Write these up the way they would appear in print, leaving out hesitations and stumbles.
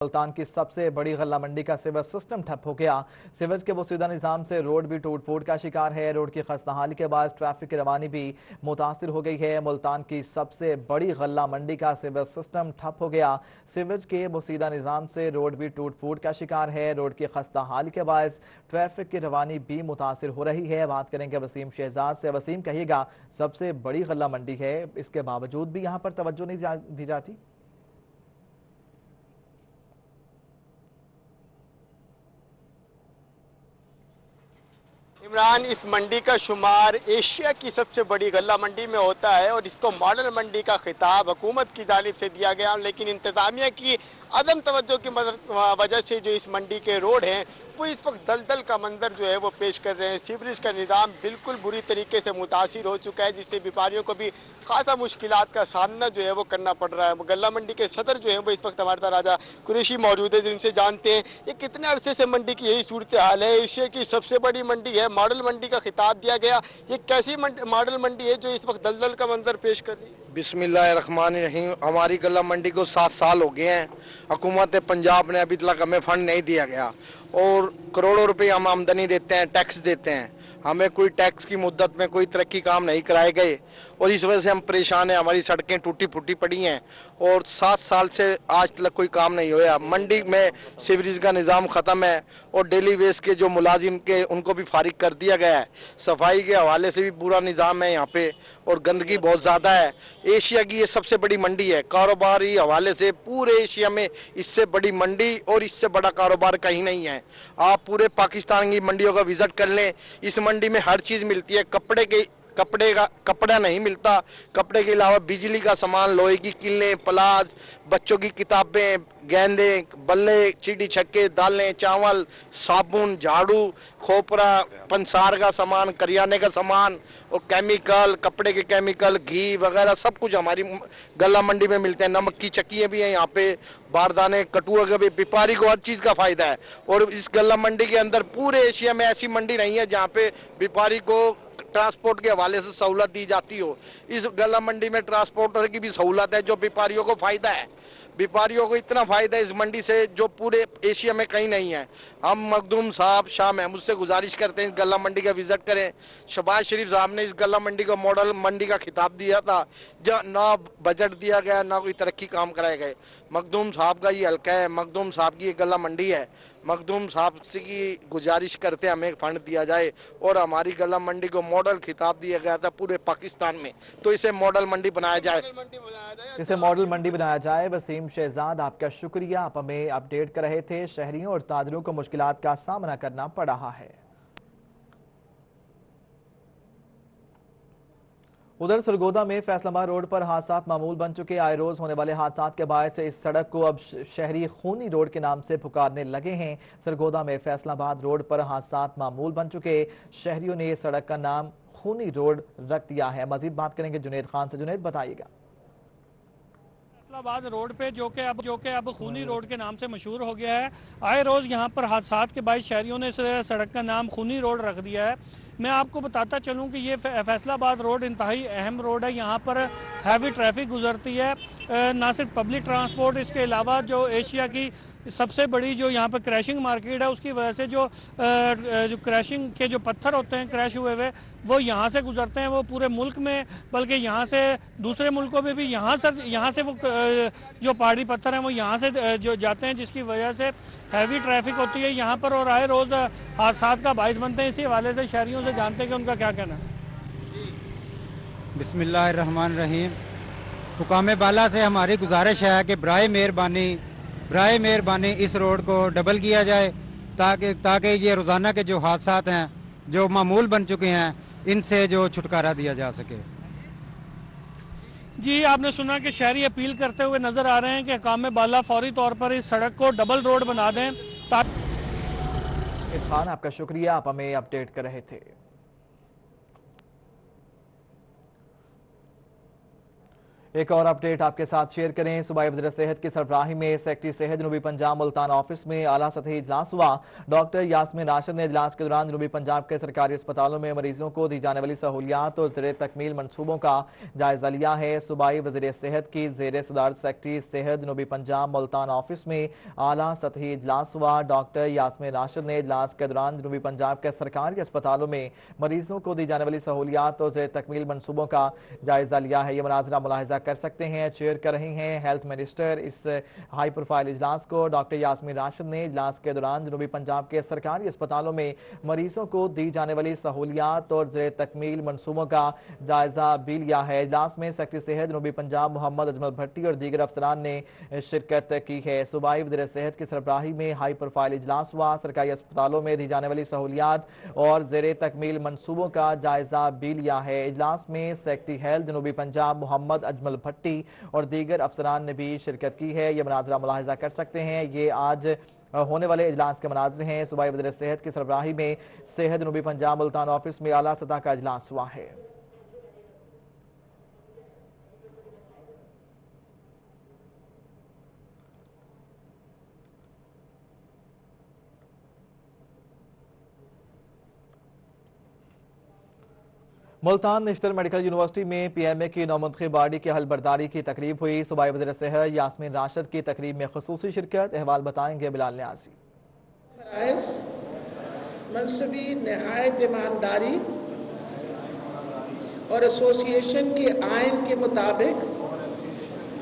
मुल्तान की सबसे बड़ी गल्ला मंडी का सीवर सिस्टम ठप हो गया। सीवरेज के बोसीदा निजाम से रोड भी टूट फूट का शिकार है। रोड की खस्ताहाली के बाद ट्रैफिक की रवानी भी मुतासिर हो गई है। मुल्तान की सबसे बड़ी गल्ला मंडी का सीवर सिस्टम ठप हो गया। सीवरेज के बोसीदा निजाम से रोड भी टूट फूट का शिकार है। रोड की खस्ताहाली के बाद ट्रैफिक की रवानी भी मुतासिर हो रही है। बात करेंगे वसीम शहजाद से। वसीम, कहिएगा, सबसे बड़ी गल्ला मंडी है, इसके बावजूद भी यहाँ पर तवज्जो नहीं दी जाती? इमरान, इस मंडी का शुमार एशिया की सबसे बड़ी गल्ला मंडी में होता है और इसको मॉडल मंडी का खिताब हुकूमत की जानिब से दिया गया, लेकिन इंतजामिया की अदम तवज्जो की वजह से जो इस मंडी के रोड हैं वो इस वक्त दलदल का मंजर जो है वो पेश कर रहे हैं। सीवरेज का निज़ाम बिल्कुल बुरी तरीके से मुतासिर हो चुका है, जिससे व्यापारियों को भी खासा मुश्किलात का सामना जो है वो करना पड़ रहा है। गल्ला मंडी के सदर जो है वो इस वक्त हमारे साथ राजा कुरैशी मौजूद है, जिनसे जानते हैं ये कितने अरसे से मंडी की यही सूरत हाल है। एशिया की सबसे बड़ी मंडी है, मॉडल मंडी का खिताब दिया गया, ये कैसी मॉडल मंडी है जो इस वक्त दलदल का मंजर पेश कर रही है? बिस्मिल्लाहिर्रहमानिर्रहीम। हमारी गल्ला मंडी को 7 साल हो गए हैं। हुकूमत पंजाब ने अभी तक हमें फंड नहीं दिया गया और करोड़ों रुपए हम आमदनी देते हैं, टैक्स देते हैं, हमें कोई टैक्स की मुद्दत में कोई तरक्की काम नहीं कराए गए और इस वजह से हम परेशान हैं। हमारी सड़कें टूटी फूटी पड़ी हैं और 7 साल से आज तक कोई काम नहीं हुआ। मंडी में सीवरेज का निज़ाम ख़त्म है और डेली वेज के जो मुलाजिम के उनको भी फारिग कर दिया गया है। सफाई के हवाले से भी बुरा निज़ाम है यहाँ पे और गंदगी बहुत ज़्यादा है। एशिया की ये सबसे बड़ी मंडी है, कारोबारी हवाले से पूरे एशिया में इससे बड़ी मंडी और इससे बड़ा कारोबार कहीं नहीं है। आप पूरे पाकिस्तान की मंडियों का विजिट कर लें, इस मंडी में हर चीज़ मिलती है। कपड़ा नहीं मिलता, कपड़े के अलावा बिजली का सामान, लोहे की किलें, प्लास, बच्चों की किताबें, गेंदे, बल्ले, चिड़ी छक्के, दालें, चावल, साबुन, झाड़ू, खोपरा, पंसार का सामान, करियाने का सामान और केमिकल, कपड़े के केमिकल, घी वगैरह सब कुछ हमारी गल्ला मंडी में मिलते हैं। नमक की चक्कियां भी हैं यहाँ पे, बारदाने, कटुआ का भी। व्यापारी को हर चीज का फायदा है और इस गल्ला मंडी के अंदर पूरे एशिया में ऐसी मंडी नहीं है जहाँ पे व्यापारी को ट्रांसपोर्ट के हवाले से सहूलत दी जाती हो। इस गल्ला मंडी में ट्रांसपोर्टर की भी सहूलत है, जो व्यापारियों को फायदा है। व्यापारियों को इतना फायदा है इस मंडी से जो पूरे एशिया में कहीं नहीं है। हम मखदूम साहब, शाह महमूद से गुजारिश करते हैं इस गल्ला मंडी का विजिट करें। शहबाज शरीफ साहब ने इस गल्ला मंडी को मॉडल मंडी का खिताब दिया था, जो ना बजट दिया गया ना कोई तरक्की काम कराए गए। मखदूम साहब का ये हल्का है, मखदूम साहब की ये गल्ला मंडी है। मखदूम साहब से की गुजारिश करते हैं हमें फंड दिया जाए और हमारी गल्ला मंडी को मॉडल खिताब दिया गया था पूरे पाकिस्तान में, तो इसे मॉडल मंडी बनाया जाए। इसे मॉडल मंडी बनाया जाए। वसीम शहजाद, आपका शुक्रिया, आप हमें अपडेट कर रहे थे। शहरियों और ताजरों को मुश्किलात का सामना करना पड़ रहा है। उधर सरगोदा में फैसलाबाद रोड पर हादसात मामूल बन चुके। आए रोज होने वाले हादसात के बायस से इस सड़क को अब शहरी खूनी रोड के नाम से पुकारने लगे हैं। सरगोदा में फैसलाबाद रोड पर हादसात मामूल बन चुके। शहरियों ने इस सड़क का नाम खूनी रोड रख दिया है। मजीद बात करेंगे जुनेद खान से। जुनेद, बताइएगा। फैसलाबाद रोड पे जो कि अब खूनी रोड के नाम से मशहूर हो गया है, आए रोज यहाँ पर हादसात के बाद शहरियों ने इस सड़क का नाम खूनी रोड रख दिया है। मैं आपको बताता चलूं कि ये फैसलाबाद रोड इंतहाई अहम रोड है। यहाँ पर हैवी ट्रैफिक गुजरती है, ना सिर्फ पब्लिक ट्रांसपोर्ट, इसके अलावा जो एशिया की सबसे बड़ी जो यहाँ पर क्रैशिंग मार्केट है, उसकी वजह से जो क्रैशिंग के जो पत्थर होते हैं क्रैश हुए हुए, वो यहाँ से गुजरते हैं। वो पूरे मुल्क में, बल्कि यहाँ से दूसरे मुल्कों में भी यहाँ से वो जो पहाड़ी पत्थर हैं वो यहाँ से जो जाते हैं, जिसकी वजह से हैवी ट्रैफिक होती है यहाँ पर और आए रोज हादसात का बाइस बनते हैं। इसी हवाले से शहरियों से जानते हैं कि उनका क्या कहना है। बिस्मिल्लाहिर्रहमानिर्रहीम। हुकाम बाला से हमारी गुजारिश है कि बराए मेहरबानी इस रोड को डबल किया जाए ताकि ये रोजाना के जो हादसात हैं जो मामूल बन चुके हैं, इनसे जो छुटकारा दिया जा सके। जी, आपने सुना कि शहरी अपील करते हुए नजर आ रहे हैं कि हुकाम बाला फौरी तौर पर इस सड़क को डबल रोड बना दें। खान, आपका शुक्रिया, आप हमें अपडेट कर रहे थे। एक और अपडेट आपके साथ शेयर करें। सूबाई वज़ीर सेहत की सरबराही में सेक्रेटरी सेहत जनूबी पंजाब मुल्तान ऑफिस में आला सतही इजलास हुआ। डॉक्टर यास्मीन राशिद ने इजलास के दौरान जनूबी पंजाब के सरकारी अस्पतालों में मरीजों को दी जाने वाली सहूलियात और ज़ेर तकमील मनसूबों का जायजा लिया है। सूबाई वज़ीर सेहत की ज़ेर सदारत सेक्रेटरी सेहत जनूबी पंजाब मुल्तान ऑफिस में आला सतही इजलास हुआ। डॉक्टर यास्मीन राशिद ने इजलास के दौरान जनूबी पंजाब के सरकारी अस्पतालों में मरीजों को दी जाने वाली सहूलियात और ज़ेर तकमील मनसूबों का जायजा लिया है। ये मनाज़रा मुलाहिजा कर सकते हैं। चेयर कर रही हैं हेल्थ मिनिस्टर इस हाई प्रोफाइल इजलास को। डॉक्टर यास्मीन राशिद ने इजलास के दौरान जनूबी पंजाब के सरकारी अस्पतालों में मरीजों को दी जाने वाली सहूलियात और ज़ेर तकमील मनसूबों का जायजा भी लिया है। इजलास में सेक्रेटरी सेहत जनूबी पंजाब मोहम्मद अजमल भट्टी और दीगर अफसरान ने शिरकत की है। सूबाई वज़ीर सेहत की सरबराही में हाई प्रोफाइल इजलास हुआ। सरकारी अस्पतालों में दी जाने वाली सहूलियात और ज़ेर तकमील मनसूबों का जायजा भी लिया है। इजलास में सेक्रेटरी हेल्थ जनूबी पंजाब मोहम्मद अजमल भट्टी और दीगर अफसरान ने भी शिरकत की है। ये मनाज़रा मुलाहिजा कर सकते हैं। ये आज होने वाले इजलास के मनाज़रे हैं। सूबाई वज़ीर सेहत की सरबराही में सेहत जनूबी पंजाब मुल्तान ऑफिस में आला सतह का इजलास हुआ है। मुल्तान नेशनल मेडिकल यूनिवर्सिटी में पीएमए की नौमुंतखब बॉडी की हलबरदारी की तकरीब हुई। सूबाई वज़ीर सेहत यास्मीन राशिद की तकरीब में खुसूसी शिरकत। अहवाल बताएंगे बिलाल न्याज़ी। मनसबी नहायत ईमानदारी और एसोसिएशन के आइन के मुताबिक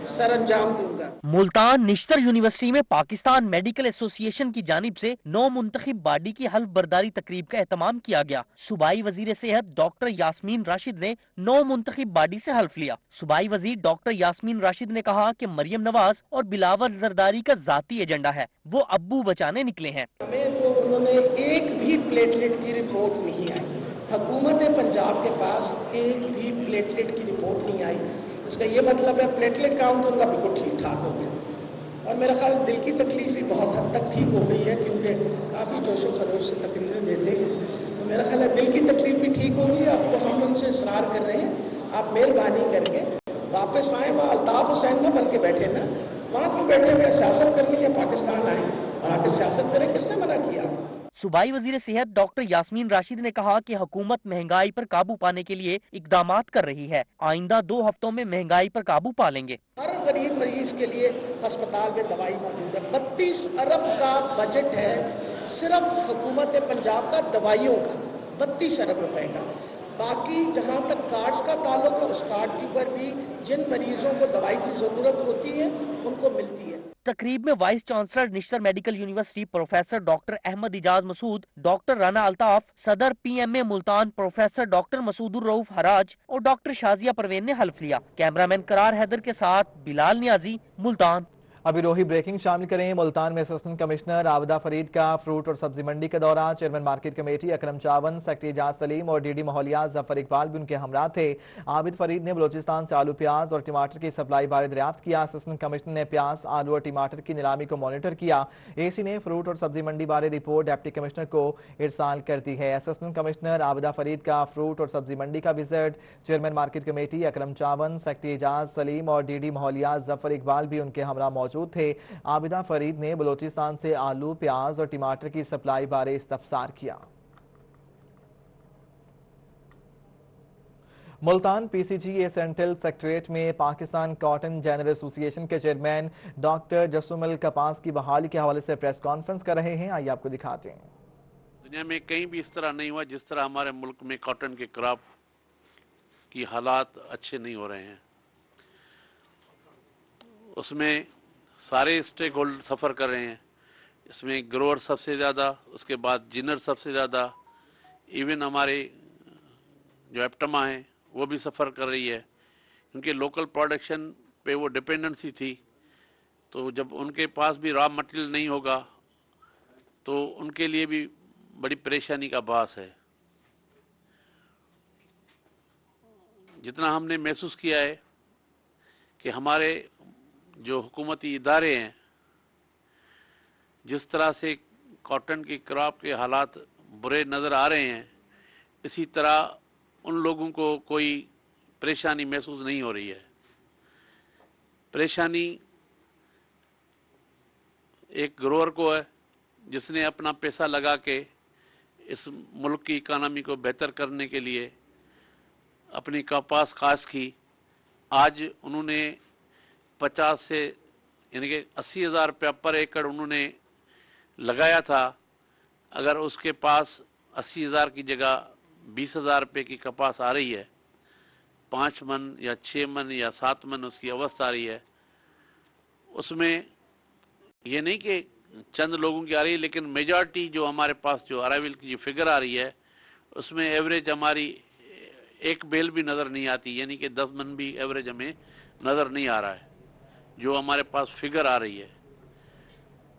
सर अंजाम दूंगा। मुल्तान नेशनल यूनिवर्सिटी में पाकिस्तान मेडिकल एसोसिएशन की जानिब से नौ मुंतखब बॉडी की हल्फ बर्दारी तकरीब का एहतमाम किया गया। सूबाई वजीर सेहत डॉक्टर यास्मीन राशिद ने नौ मुंतखब बॉडी से हल्फ लिया। सूबाई वजीर डॉक्टर यास्मीन राशिद ने कहा कि मरियम नवाज और बिलावल जरदारी का जाती एजेंडा है, वो अब्बू बचाने निकले हैं। हमें तो उन्होंने एक भी प्लेटलेट की रिपोर्ट नहीं आई। हुकूमत पंजाब के पास एक भी प्लेटलेट की रिपोर्ट नहीं आई। इसका ये मतलब है प्लेटलेट काउंट उनका बिल्कुल ठीक ठाक हो गया और मेरा ख्याल दिल की तकलीफ भी बहुत हद तक ठीक हो गई है, क्योंकि काफ़ी जोशो खरोश से तकरीरें देते हैं, तो मेरा ख्याल है दिल की तकलीफ भी ठीक होगी। अब तो हम उनसे इसरार कर रहे हैं, आप मेहरबानी करके वापस आए। वहाँ अल्ताफ हुसैन ना बन के बैठे ना, वहाँ क्यों बैठे हुए? सियासत करने के लिए पाकिस्तान आए और आके सियासत करें, किसने मना किया? सूबाई वजीर सेहत डॉक्टर यास्मीन राशिद ने कहा कि हुकूमत महंगाई पर काबू पाने के लिए इकदामात कर रही है। आइंदा 2 हफ्तों में महंगाई पर काबू पा लेंगे। हर गरीब मरीज के लिए अस्पताल में दवाई मौजूद है। 32 अरब का बजट है सिर्फ हुकूमत पंजाब का दवाइयों का, 32 अरब रुपए का। बाकी जहां तक कार्ड्स का ताल्लुक है, उस कार्ड के ऊपर भी जिन मरीजों को दवाई की जरूरत होती है उनको मिलती है। तकरीब में vice chancellor national medical university professor doctor Ahmed Ijaz Masood, doctor Rana Altaf, सदर PMA Multan professor doctor Masoodur Rauf Haraj और डॉक्टर शाजिया परवेन ने हल्फ लिया। कैमरामैन करार हैदर के साथ बिलाल नियाजी, मुल्तान। अभी रोही ब्रेकिंग शामिल करें। मुल्तान में असिस्टेंट कमिश्नर आबिदा फरीद का फ्रूट और सब्जी मंडी के दौरान चेयरमैन मार्केट कमेटी अकरम चावन, सेक्रेटरी एजाज सलीम और डीडी माहौलियात जफर इकबाल भी उनके हमरा थे। आबिद फरीद ने बलोचिस्तान से आलू, प्याज और टमाटर की सप्लाई बारे दरियाफ्त किया। असिस्टेंट कमिश्नर ने प्याज, आलू और टमाटर की नीलामी को मॉनिटर किया। एसी ने फ्रूट और सब्जी मंडी बारे रिपोर्ट डिप्टी कमिश्नर को इरसाल कर दी है। असिस्टेंट कमिश्नर आबिदा फरीद का फ्रूट और सब्जी मंडी का विजिट, चेयरमैन मार्केट कमेटी अकरम चावन, सेक्रेटरी एजाज सलीम और डीडी माहौलियात जफर इकबाल भी उनके हमरा मौजूद थे। आबिदा फरीद ने बलोचिस्तान से आलू, प्याज और टमाटर की सप्लाई बारे इस्तफसार किया। मुल्तान पीसीजी एसेंटल सेक्रेटरीट में पाकिस्तान कॉटन जनरल एसोसिएशन के चेयरमैन डॉक्टर जसुमल कपास की बहाली के हवाले से प्रेस कॉन्फ्रेंस कर रहे हैं। आइए आपको दिखाते हैं। दुनिया में कहीं भी इस तरह नहीं हुआ जिस तरह हमारे मुल्क में कॉटन के क्रॉप की हालात अच्छे नहीं हो रहे हैं। उसमें सारे स्टेक होल्डर सफ़र कर रहे हैं। इसमें ग्रोअर सबसे ज़्यादा, उसके बाद जिनर सबसे ज़्यादा, इवन हमारे जो एप्टमा हैं वो भी सफ़र कर रही है, क्योंकि लोकल प्रोडक्शन पे वो डिपेंडेंसी थी। तो जब उनके पास भी रॉ मटेरियल नहीं होगा तो उनके लिए भी बड़ी परेशानी का बास है। जितना हमने महसूस किया है कि हमारे जो हुकूमती इदारे हैं, जिस तरह से कॉटन की क्रॉप के हालात बुरे नज़र आ रहे हैं, इसी तरह उन लोगों को कोई परेशानी महसूस नहीं हो रही है। परेशानी एक ग्रोअर को है जिसने अपना पैसा लगा के इस मुल्क की इकानमी को बेहतर करने के लिए अपनी कपास काश्त की। आज उन्होंने 50 से यानी कि 80,000 रुपया पर एकड़ उन्होंने लगाया था। अगर उसके पास 80,000 की जगह 20,000 रुपये की कपास आ रही है, 5 मन या 6 मन या 7 मन उसकी अवस्था आ रही है, उसमें ये नहीं कि चंद लोगों की आ रही है, लेकिन मेजॉरिटी जो हमारे पास जो अराइवल की जो फिगर आ रही है उसमें एवरेज हमारी एक बेल भी नज़र नहीं आती, यानी कि 10 मन भी एवरेज हमें नज़र नहीं आ रहा है जो हमारे पास फिगर आ रही है।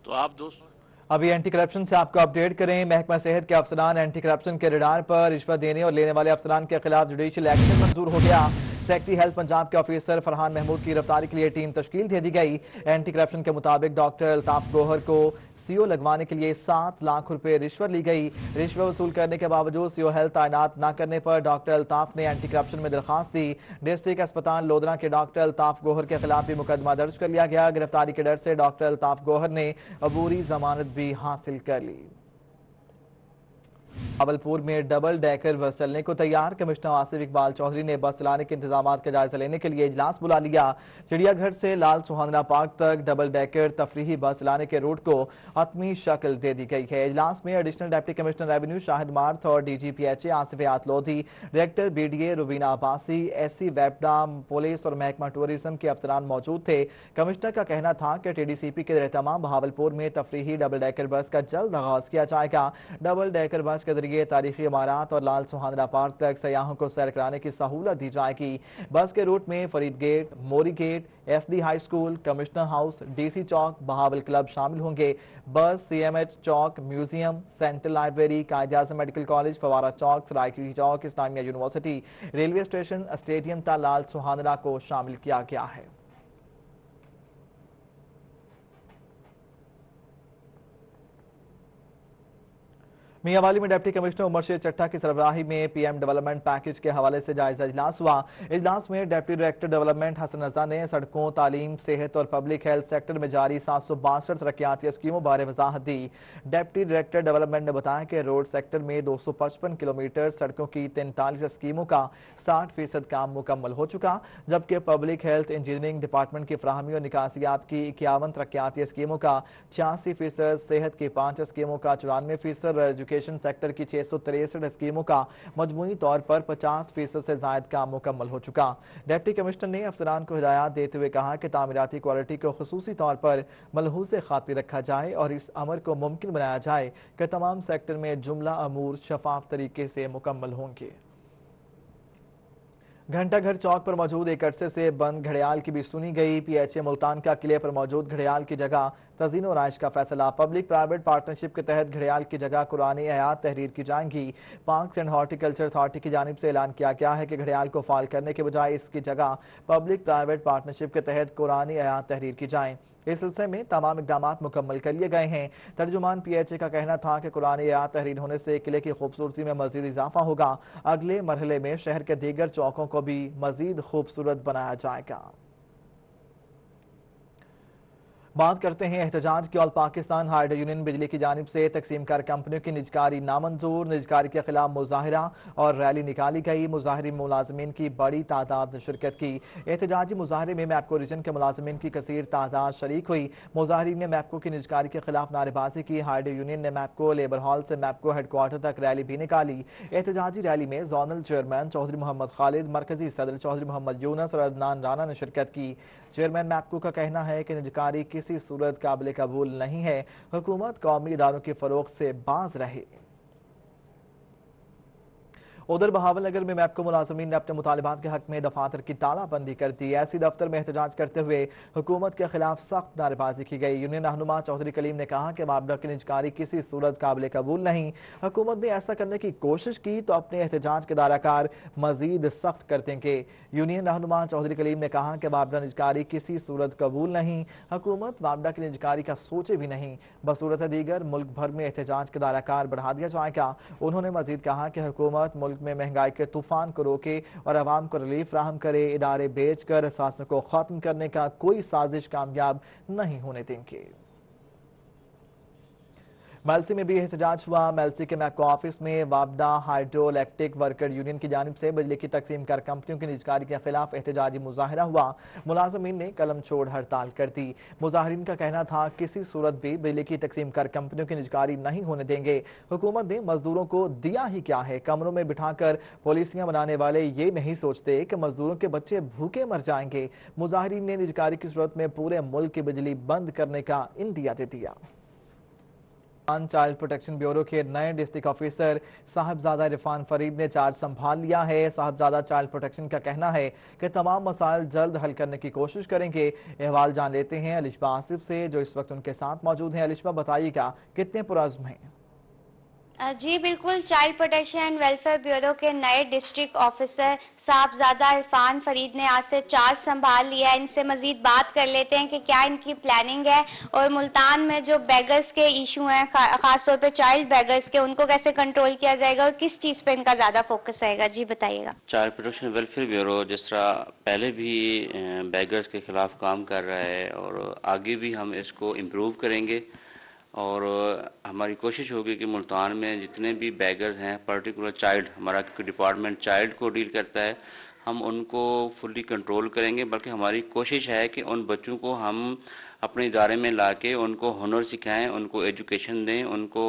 तो आप दोस्तों अभी एंटी करप्शन से आपको अपडेट करें। महकमा सेहत के अफसरान एंटी करप्शन के रडार पर रिश्वत देने और लेने वाले अफसरान के खिलाफ जुडिशियल एक्शन मंजूर हो गया। सेक्रेटरी हेल्थ पंजाब के ऑफिसर फरहान महमूद की गिरफ्तारी के लिए टीम तश्कील दे दी गई। एंटी करप्शन के मुताबिक डॉक्टर अल्ताफ गौहर को सीओ लगवाने के लिए 7 लाख रुपए रिश्वत ली गई। रिश्वत वसूल करने के बावजूद सीओ हेल्थ तैनात न करने पर डॉक्टर अल्ताफ ने एंटी करप्शन में दरखास्त दी। डिस्ट्रिक्ट अस्पताल लोधना के डॉक्टर अल्ताफ गौहर के खिलाफ भी मुकदमा दर्ज कर लिया गया। गिरफ्तारी के डर से डॉक्टर अल्ताफ गौहर ने अबूरी जमानत भी हासिल कर ली। भावलपुर में डबल डेकर बस चलने को तैयार। कमिश्नर आसिफ इकबाल चौधरी ने बस चलाने के इंतजाम का जायजा लेने के लिए इजलास बुला लिया। चिड़ियाघर से लाल सुहाना पार्क तक डबल डेकर तफरीही बस चलाने के रूट को हतमी शक्ल दे दी गई है। इजलास में additional deputy commissioner revenue Shahid Marth और DGPHA Asif Lodhi, director BDA Rubina Abbasi, SC वेपडा, पुलिस और महकमा टूरिज्म के अफसरान मौजूद थे। कमिश्नर का कहना था कि TDCP के रहतमाम भावलपुर में तफरीही डबल डेकर बस का जल्द आगाज किया जाएगा। डबल डेकर बस के जरिए तारीखी इमारत और लाल सुहाना पार्क तक सयाहों को सैर कराने की सहूलत दी जाएगी। बस के रूट में Farid gate, Mori gate, SD high school, commissioner house, DC chowk, Bahawal club शामिल होंगे। Bus CMH chowk, museum, central library, Quaid-e-Azam medical college, Fawara chowk, Saraiki chowk, Islamia university, railway station, stadium ता लाल सुहाना को शामिल किया गया है। मियांवाली में डिप्टी कमिश्नर उमर शेर चट्टा की सरबराही में PM डेवलपमेंट पैकेज के हवाले से जायजा इजलास हुआ। इजलास में deputy director development Hasan Raza ने सड़कों, तालीम, सेहत और पब्लिक हेल्थ सेक्टर में जारी 762 तरक्याती स्कीमों बारे वजाहत दी। डिप्टी डायरेक्टर डेवलपमेंट ने बताया कि रोड सेक्टर में 255 किलोमीटर सड़कों की 43 स्कीमों का 60% काम मुकम्मल हो चुका, जबकि पब्लिक हेल्थ इंजीनियरिंग डिपार्टमेंट की फराहमी और निकासियात की 51 तरक्याती स्कीमों का 86%, सेहत की 5 स्कीमों का 94%, एजुकेशन सेक्टर की 663 स्कीमों का मजमूई तौर पर 50% से ज्यादा काम मुकम्मल हो चुका। डिप्टी कमिश्नर ने अफसरान को हिदायत देते हुए कहा कि तामीराती क्वालिटी को खुसूसी तौर पर मलहूज़े खातिर रखा जाए और इस अमर को मुमकिन बनाया जाए कि तमाम सेक्टर में जुमला अमूर शफाफ तरीके से मुकम्मल होंगे। घंटाघर चौक पर मौजूद एक अरसे से बंद घड़ियाल की भी सुनी गई। PHA मुल्तान का किले पर मौजूद घड़ियाल की जगह तज़ीन और आइश का फैसला। पब्लिक प्राइवेट पार्टनरशिप के तहत घड़ियाल की जगह कुरानी आयात तहरीर की जाएंगी। पार्क्स एंड हॉर्टिकल्चर अथॉरिटी की जानिब से ऐलान किया गया है कि घड़ियाल को फाल करने के बजाय इसकी जगह पब्लिक प्राइवेट पार्टनरशिप के तहत कुरानी आयात तहरीर की जाए। इस सिलसिले में तमाम इकदामात मुकम्मल कर लिए गए हैं। तर्जुमान PHA का कहना था कि कुरानी आयात तहरीर होने से किले की खूबसूरती में मजीद इजाफा होगा। अगले मरहले में शहर के दीगर चौकों को भी मजीद खूबसूरत बनाया जाएगा। बात करते हैं एहतजाज की। ऑल पाकिस्तान हाइड्रो यूनियन बिजली की जानिब से तकसीमकार कंपनियों की निजकारी नामंजूर, निजकारी के खिलाफ मुजाहिरा और रैली निकाली गई। मुजाहिरीन मुलाजमीन की बड़ी तादाद ने शिरकत की। एहतजाजी मुजाहरे में मैपको रीजन के मुलाजमीन की कसीर तादाद शरीक हुई। मुजाहिरीन ने मैपको की निजकारी के खिलाफ नारेबाजी की। हाइड्रो यूनियन ने मैपको लेबर हॉल से मैपको हेडक्वार्टर तक रैली भी निकाली। एहतजाजी रैली में जोनल चेयरमैन चौधरी मोहम्मद खालिद, मरकजी सदर चौधरी मोहम्मद यूनस और अदनान राना ने शिरकत की। चेयरमैन मैपको का कहना है कि निजकारी किसी सूरत काबिल कबूल नहीं है। हुकूमत कौमी इदारों की फरोख्त से बाज रहे। उधर बहावल नगर में मैपको मुलाजमीन ने अपने मुतालिबात के हक में दफातर की तालाबंदी कर दी। ऐसी दफ्तर में एहतजाज करते हुए हुकूमत के खिलाफ सख्त नारेबाजी की गई। यूनियन रहनुमा चौधरी कलीम ने कहा कि मामला की निजकारी किसी सूरत काबिल कबूल नहीं। हुकूमत ने ऐसा करने की कोशिश की तो अपने एहतजाज के दायराकार मजीद सख्त कर देंगे। यूनियन रहनुमा चौधरी कलीम ने कहा कि मामला निजकारी किसी सूरत कबूल नहीं। हुकूमत मामला की निजकारी का सोचे भी नहीं। बसूरत दीगर मुल्क भर में एहतजाज के दायराकार बढ़ा दिया जाएगा। उन्होंने मजीद कहा कि हुकूमत मुल्क मुल्क में महंगाई के तूफान को रोके और आवाम को रिलीफ फराहम करे। इदारे बेचकर असासों को खत्म करने का कोई साजिश कामयाब नहीं होने देंगे। मेलसी में भी एहतजाज हुआ। मेलसी के मैको ऑफिस में वापडा हाइड्रो इलेक्ट्रिक वर्कर यूनियन की जानिब से बिजली की तकसीम कर कंपनियों की निजकारी के खिलाफ एहतजाजी मुजाहरा हुआ। मुलाजमीन ने कलम छोड़ हड़ताल कर दी। मुजाहरीन का कहना था किसी सूरत भी बिजली की तकसीम कर कंपनियों की निजकारी नहीं होने देंगे। हुकूमत ने मजदूरों को दिया ही क्या है, कमरों में बिठाकर पॉलिसियां बनाने वाले ये नहीं सोचते कि मजदूरों के बच्चे भूखे मर जाएंगे। मुजाहरीन ने निजकारी की सूरत में पूरे मुल्क की बिजली बंद करने का इंदिया दे दिया। चाइल्ड प्रोटेक्शन ब्यूरो के नए डिस्ट्रिक्ट ऑफिसर साहबजादा इरफान फरीद ने चार्ज संभाल लिया है। साहबजादा चाइल्ड प्रोटेक्शन का कहना है कि तमाम मसाइल जल्द हल करने की कोशिश करेंगे। अहवाल जान लेते हैं अलिशबा आसिफ से, जो इस वक्त उनके साथ मौजूद हैं। अलिशबा, बताइएगा कितने पुरज़्म हैं? जी बिल्कुल, child protection and welfare bureau के नए डिस्ट्रिक्ट ऑफिसर साहबजादा इरफान फरीद ने आज से चार्ज संभाल लिया है। इनसे मजीद बात कर लेते हैं कि क्या इनकी प्लानिंग है और मुल्तान में जो बेगर्स के इशू हैं, खासतौर पे चाइल्ड बेगर्स के, उनको कैसे कंट्रोल किया जाएगा और किस चीज पे इनका ज्यादा फोकस रहेगा। जी बताइएगा। चाइल्ड प्रोटेक्शन वेलफेयर ब्यूरो जिस तरह पहले भी बेगर्स के खिलाफ काम कर रहा है और आगे भी हम इसको इम्प्रूव करेंगे और हमारी कोशिश होगी कि मुल्तान में जितने भी बेगर्स हैं, पर्टिकुलर चाइल्ड, हमारा डिपार्टमेंट चाइल्ड को डील करता है, हम उनको फुली कंट्रोल करेंगे। बल्कि हमारी कोशिश है कि उन बच्चों को हम अपने इदारे में लाके उनको हुनर सिखाएं, उनको एजुकेशन दें, उनको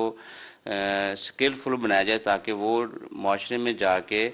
स्किलफुल बनाया जाए ताकि वो माशरे में जाके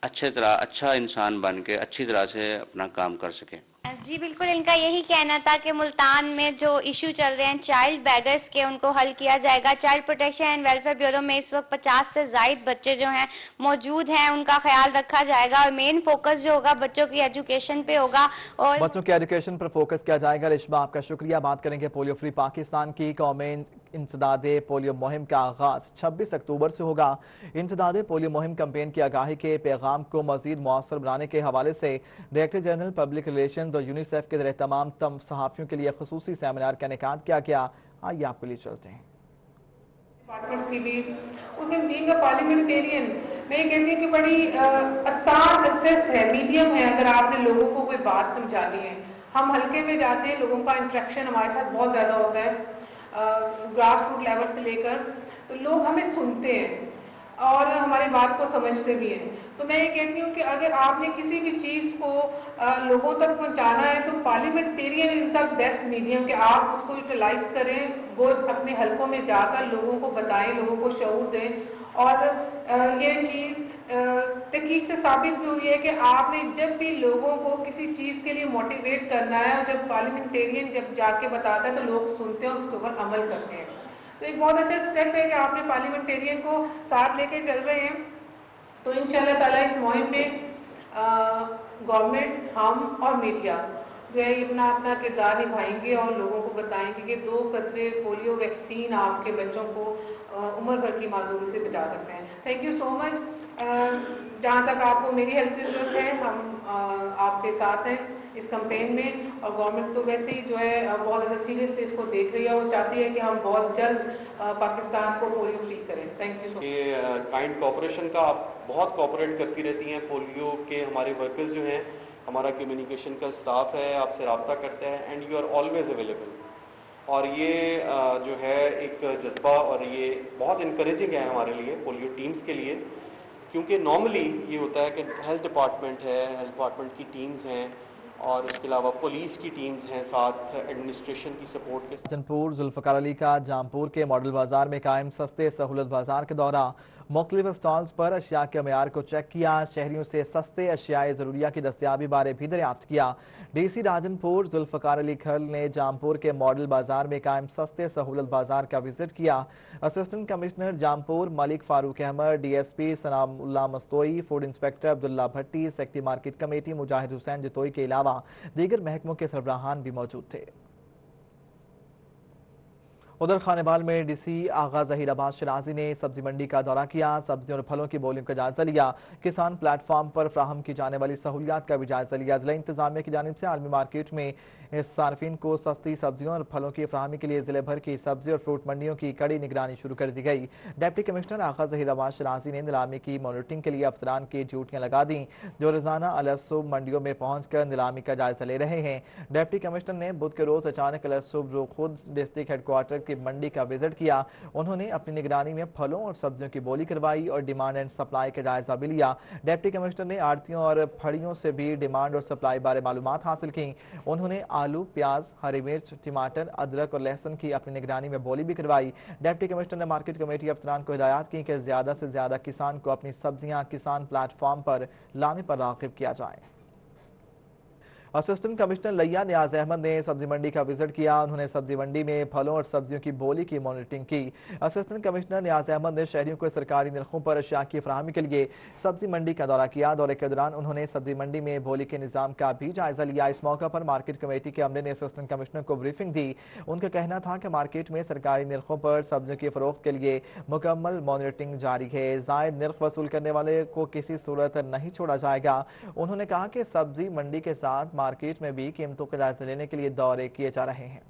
अच्छा इंसान बन के अच्छी तरह से अपना काम कर सके। जी बिल्कुल, इनका यही कहना था कि मुल्तान में जो इशू चल रहे हैं चाइल्ड बेगर्स के, उनको हल किया जाएगा। Child protection and welfare bureau में इस वक्त 50 से ज्यादा बच्चे जो हैं मौजूद हैं, उनका ख्याल रखा जाएगा और मेन फोकस जो होगा बच्चों की एजुकेशन पे होगा और बच्चों की एजुकेशन पर फोकस किया जाएगा। रिश्मा, आपका शुक्रिया। बात करेंगे पोलियो फ्री पाकिस्तान की। कौमी इंसदादे पोलियो मुहिम का आगाज 26 अक्टूबर से होगा। इंसदादे पोलियो मुहिम कैंपेन की आगाही के पैगाम को मजीद मौसर बनाने के हवाले से डायरेक्टर जनरल पब्लिक रिलेशन और यूनिसेफ के जरिए तमाम सहाफियों के लिए खसूसी सेमिनार का इनेकाद किया गया। आइए आपके लिए चलते हैं। बीइंग अ पार्लियामेंटेरियन, मैं ये कहती हूँ कि बड़ी आसान प्रोसेस है, मीडियम है। अगर आपने लोगों को कोई बात समझानी है, हम हल्के में जाते हैं, लोगों का इंटरेक्शन हमारे साथ बहुत ज्यादा होता है, ग्रास रूट लेवल से लेकर, तो लोग हमें सुनते हैं और हमारी बात को समझते भी हैं। तो मैं ये कहती हूँ कि अगर आपने किसी भी चीज को लोगों तक पहुंचाना है तो parliamentarian is the best medium, कि आप उसको यूटिलाइज करें, वो अपने हलकों में जाकर लोगों को बताएं, लोगों को शऊर दें। और ये चीज तहकीक से साबित भी हुई है कि आपने जब भी लोगों को किसी चीज के लिए मोटिवेट करना है और जब पार्लियामेंटेरियन जब जाके बताता है तो लोग सुनते हैं और उसके ऊपर अमल करते हैं। तो एक बहुत अच्छा स्टेप है कि आपने पार्लियामेंटेरियन को साथ लेके चल रहे हैं। तो इंशाल्लाह ताला इस मुहिम में गवर्नमेंट, हम और मीडिया जो है अपना अपना किरदार निभाएंगे और लोगों को बताएंगे कि 2 कतरे पोलियो वैक्सीन आपके बच्चों को उम्र भर की माजूरी से बचा सकते हैं। Thank you so much. जहाँ तक आपको मेरी हेल्प की जरूरत है, हम आपके साथ हैं इस कैंपेन में। और गवर्नमेंट तो वैसे ही जो है बहुत ज़्यादा सीरियसली इसको देख रही है और चाहती है कि हम बहुत जल्द पाकिस्तान को पोलियो फ्री करें। Thank you so much. ये काइंड कोऑपरेशन का आप बहुत कोऑपरेट करती रहती हैं। पोलियो के हमारे वर्कर्स जो हैं, हमारा कम्युनिकेशन का स्टाफ है, आपसे रब्ता करता है and you are always available. और ये जो है एक जज्बा और ये बहुत इनकरेजिंग है हमारे लिए, पोलियो टीम्स के लिए, क्योंकि नॉर्मली ये होता है कि हेल्थ डिपार्टमेंट है, हेल्थ डिपार्टमेंट की टीम्स हैं और इसके अलावा पुलिस की टीम्स हैं साथ एडमिनिस्ट्रेशन की सपोर्ट के। जनपुर जुल्फकार अली का जामपुर के मॉडल बाजार में कायम सस्ते सहूलत बाजार के दौरा मुख्तलिफ स्टॉल्स पर अशिया के मयार को चेक किया। शहरियों से सस्ते अशियाए ज़रूरिया की दस्तयाबी बारे भी दरियाफ्त किया। डीसी राजनपुर जुल्फकार अली खल ने जामपुर के मॉडल बाजार में कायम सस्ते सहूलत बाजार का विजिट किया। Assistant commissioner Jampur Malik Farooq Ahmed, DSP Sanaullah Mastoi, food inspector Abdullah Bhatti, secretary market committee Mujahid Hussain Jatoi के अलावा दीगर महकमों के सरबराहान भी मौजूद थे। उधर खानेवाल में डीसी आगा जहीर अब्बास शराजी ने सब्जी मंडी का दौरा किया। सब्जियों और फलों की बोलियों का जायजा लिया। किसान प्लेटफॉर्म पर फ्राहम की जाने वाली सहूलियात का भी जायजा लिया। जिला इंतजामिया की जानिब से आलमी मार्केट में सार्फिन को सस्ती सब्जियों और फलों की फ्राहमी के लिए जिले भर की सब्जी और फ्रूट मंडियों की कड़ी निगरानी शुरू कर दी गई। डिप्टी कमिश्नर आगा जहीर अब्बास शराजी ने नीलामी की मॉनिटरिंग के लिए अफसरान की ड्यूटियां लगा दी, जो रोजाना अलग मंडियों में पहुंचकर नीलामी का जायजा ले रहे हैं। डिप्टी कमिश्नर ने बुध के रोज अचानक अलग खुद डिस्ट्रिक्ट हेडक्वार्टर की मंडी का विजिट किया। उन्होंने अपनी निगरानी में फलों और सब्जियों की बोली करवाई और डिमांड एंड सप्लाई का जायजा भी लिया। डिप्टी कमिश्नर ने आड़तियों और फड़ियों से भी डिमांड और सप्लाई बारे मालूमात हासिल की। उन्होंने आलू, प्याज, हरी मिर्च, टमाटर, अदरक और लहसुन की अपनी निगरानी में बोली भी करवाई। डिप्टी कमिश्नर ने मार्केट कमेटी अफसरान को हिदायत की कि ज्यादा से ज्यादा किसान को अपनी सब्जियां किसान प्लेटफॉर्म पर लाने पर राग़िब किया जाए। असिस्टेंट कमिश्नर लिया नियाज अहमद ने सब्जी मंडी का विजिट किया। उन्होंने सब्जी मंडी में फलों और सब्जियों की बोली की मॉनिटरिंग की। असिस्टेंट कमिश्नर नियाज अहमद ने शहरियों को सरकारी नरखों पर अशिया की फराहमी के लिए सब्जी मंडी का दौरा किया। दौरे के दौरान उन्होंने सब्जी मंडी में बोली के निजाम का भी जायजा लिया। इस मौके पर मार्केट कमेटी के अमले ने असिस्टेंट कमिश्नर को ब्रीफिंग दी। उनका कहना था कि मार्केट में सरकारी नरखों पर सब्जियों की फरोख्त के लिए मुकम्मल मॉनिटरिंग जारी है। जायद नर्ख वसूल करने वाले को किसी सूरत नहीं छोड़ा जाएगा। उन्होंने कहा कि सब्जी मंडी के साथ मार्केट में भी कीमतों का जायजा लेने के लिए दौरे किए जा रहे हैं।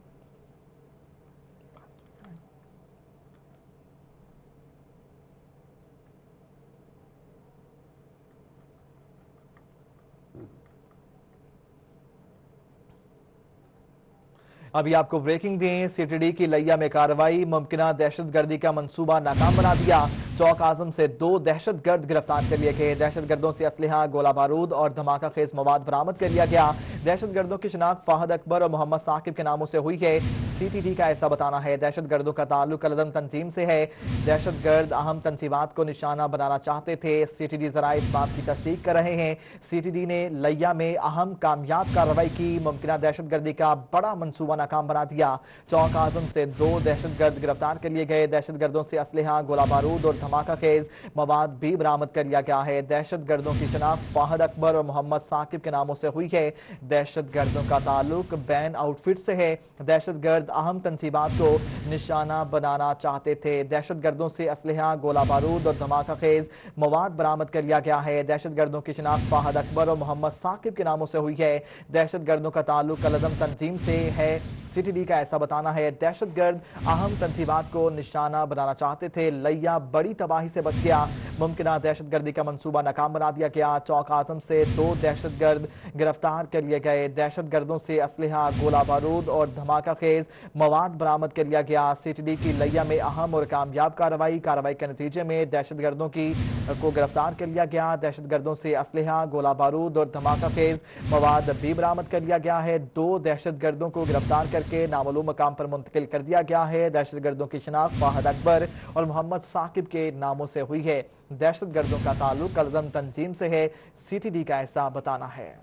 अभी आपको ब्रेकिंग दें, सीटीडी की लिया में कार्रवाई। मुमकिना दहशतगर्दी का मंसूबा नाकाम बना दिया। चौक आजम से 2 दहशतगर्द गिरफ्तार कर लिए गए। दहशतगर्दों से असलहा, गोला बारूद और धमाका खेज मवाद बरामद कर लिया गया। दहशतगर्दों की शिनाख्त फाहद अकबर और मोहम्मद साकिब के नामों से हुई है। सीटीडी का ऐसा बताना है। दहशतगर्दों का ताल्लुक अलदम तंजीम से है। दहशतगर्द अहम तंजीमात को निशाना बनाना चाहते थे। सीटीडी जरा इस बात की तस्दीक कर रहे हैं। सीटीडी ने लिया में अहम कामयाब कार्रवाई की। मुमकिना दहशतगर्दी का बड़ा मंसूबा नाकाम बना दिया। चौक आजम से 2 दहशतगर्द गिरफ्तार कर लिए गए। दहशतगर्दों से असलहा, गोला बारूद और धमाका खेज मवाद भी बरामद कर लिया गया है। दहशतगर्दों की शिनाख्त फाहद अकबर और मोहम्मद साकिब के नामों से हुई है। दहशतगर्दों का ताल्लुक बैन आउटफिट से है। दहशतगर्द अहम तंजीबात को निशाना बनाना चाहते थे। दहशतगर्दों से असलहा, गोला बारूद और धमाका खेज मवाद बरामद कर लिया गया है। दहशतगर्दों की शिनाख्त फाहद अकबर और मोहम्मद साकिब के नामों से हुई है। दहशतगर्दों का ताल्लुक अलदम तंजीम से है। सीटीडी का ऐसा बताना है। दहशतगर्द अहम तंजीबात को निशाना बनाना चाहते थे। लिया बड़ी तबाही से बच गया। मुमकिना दहशतगर्दी का मंसूबा नाकाम बना दिया गया। चौक आजम से 2 दहशतगर्द गिरफ्तार कर लिए गए। दहशतगर्दों से असलहा, गोला बारूद और धमाका खेज मवाद बरामद कर लिया गया। सीटीडी की लिया में अहम और कामयाब कार्रवाई के नतीजे में दहशतगर्दों को गिरफ्तार कर लिया गया। दहशतगर्दों से असलहा, गोला बारूद और धमाका खेज मवाद भी बरामद कर लिया गया है। 2 दहशतगर्दों को गिरफ्तार करके नामालूम मकाम पर मुंतकिल कर दिया गया है। दहशतगर्दों की शिनाख्त फाहद अकबर और मोहम्मद साकिब के नामों से हुई है। दहशतगर्दों का ताल्लुक अलदम तंजीम से है। सीटीडी का ऐसा बताना है।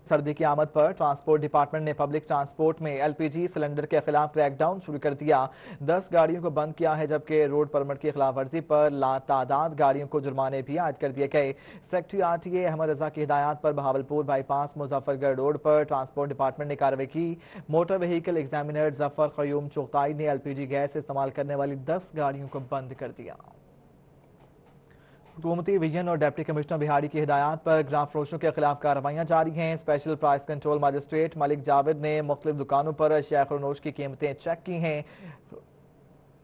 सर्दी की आमद पर ट्रांसपोर्ट डिपार्टमेंट ने पब्लिक ट्रांसपोर्ट में एलपीजी सिलेंडर के खिलाफ क्रैकडाउन शुरू कर दिया। 10 गाड़ियों को बंद किया है, जबकि रोड परमिट की खिलाफ वर्जी पर लातादाद गाड़ियों को जुर्माने भी आयद कर दिए गए। सेक्रेटरी आरटीए अहमद रजा की हिदायत पर बहावलपुर बाईपास मुजफ्फरगढ़ रोड पर ट्रांसपोर्ट डिपार्टमेंट ने कार्रवाई की। मोटर व्हीकल एग्जामिनर जफर खयूम चौकताई ने एलपीजी गैस इस्तेमाल करने वाली 10 गाड़ियों को बंद कर दिया। हुकूमती विजन और डिप्टी कमिश्नर बिहाड़ी की हिदायत पर ग्राम फरोशों के खिलाफ कार्रवाइयां जारी हैं। Special price control magistrate Malik Javed ने मुख्तलिफ दुकानों पर अशिया खुर्नोश की कीमतें चेक की हैं।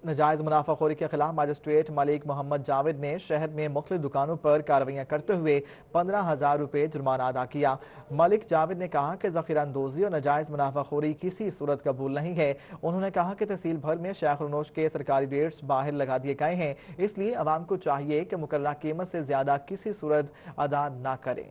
नजायज मुनाफाखोरी के खिलाफ मजिस्ट्रेट मलिक मोहम्मद जावेद ने शहर में मुख्तलिफ दुकानों पर कार्रवाइयां करते हुए 15,000 रुपये जुर्माना अदा किया। मलिक जावेद ने कहा कि ज़ख़ीरा अंदोज़ी और नजायज मुनाफाखोरी किसी सूरत कबूल नहीं है। उन्होंने कहा कि तहसील भर में शेखुरनोश के सरकारी रेट्स बाहर लगा दिए गए हैं, इसलिए अवाम को चाहिए कि मुकर्ररा कीमत से ज्यादा किसी सूरत अदा न करें।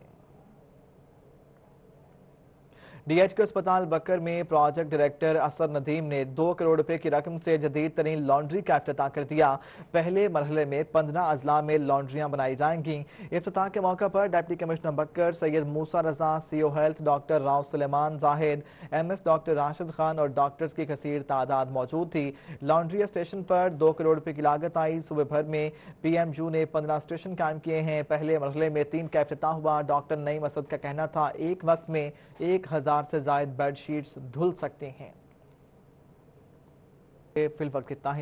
डीएचके अस्पताल बकर में प्रोजेक्ट डायरेक्टर असर नदीम ने 2 करोड़ रुपए की रकम से जदीद तरीन लॉन्ड्री का इफ्तिताह कर दिया। पहले मरहले में 15 अजला में लॉन्ड्रियां बनाई जाएंगी। इफ्तिताह के मौके पर deputy commissioner Bakar Syed Musa Raza, CEO health doctor Rao Suleman Zahid, MS doctor Rashid Khan और डॉक्टर्स की कसीर तादाद मौजूद थी। लॉन्ड्री स्टेशन पर 2 करोड़ रुपए की लागत आई। सूबे भर में पीएमयू ने 15 स्टेशन कायम किए हैं। पहले मरहले में 3 का इफ्तिताह हुआ। डॉक्टर नईम असद का कहना था एक वक्त में 1000 से ज्यादा बेडशीट्स धुल सकते हैं। फी वक्त कितना ही